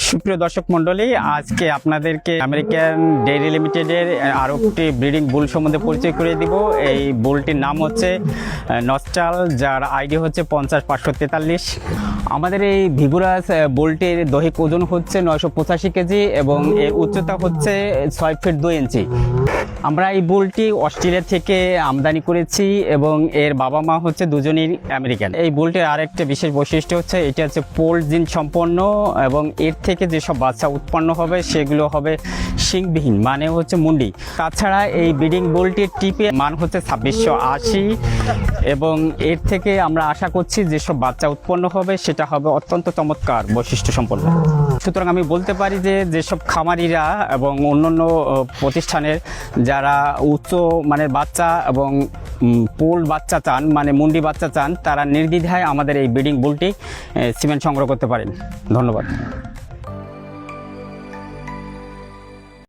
সুপ্রিয় দর্শক মণ্ডলী, আজকে আপনাদেরকে আমেরিকান ডেইরি লিমিটেডের আরও একটি ব্রিডিং বুল সম্বন্ধে পরিচয় করে দিব। এই বুলটির নাম হচ্ছে নস্টাল, যার আইডি হচ্ছে 50-543। আমাদের এই ভিগুরাস বুলটির দৈহিক ওজন হচ্ছে 985 কেজি এবং এর উচ্চতা হচ্ছে 6 ফিট 2 ইঞ্চি। আমরা এই বুলটি অস্ট্রেলিয়া থেকে আমদানি করেছি এবং এর বাবা মা হচ্ছে দুজনই আমেরিকান। এই বুলটির আরেকটা বিশেষ বৈশিষ্ট্য হচ্ছে এটা হচ্ছে পোল্ড জিন সম্পন্ন এবং এর থেকে যেসব বাচ্চা উৎপন্ন হবে সেগুলো হবে শিংবিহীন, মানে হচ্ছে মুন্ডি। তাছাড়া এই ব্রিডিং বুলটির টিপের মান হচ্ছে 2680 এবং এর থেকে আমরা আশা করছি যেসব বাচ্চা উৎপন্ন হবে সেটা হবে অত্যন্ত চমৎকার বৈশিষ্ট্য সম্পন্ন। সুতরাং আমি বলতে পারি যে যেসব খামারিরা এবং অন্যান্য প্রতিষ্ঠানের যারা উচ্চ মানের বাচ্চা এবং পোল বাচ্চা চান, মানে মুন্ডি বাচ্চা চান, তারা নির্দ্বিধায় আমাদের এই ব্রিডিং বুলটি সিমেন্ট সংগ্রহ করতে পারেন। ধন্যবাদ।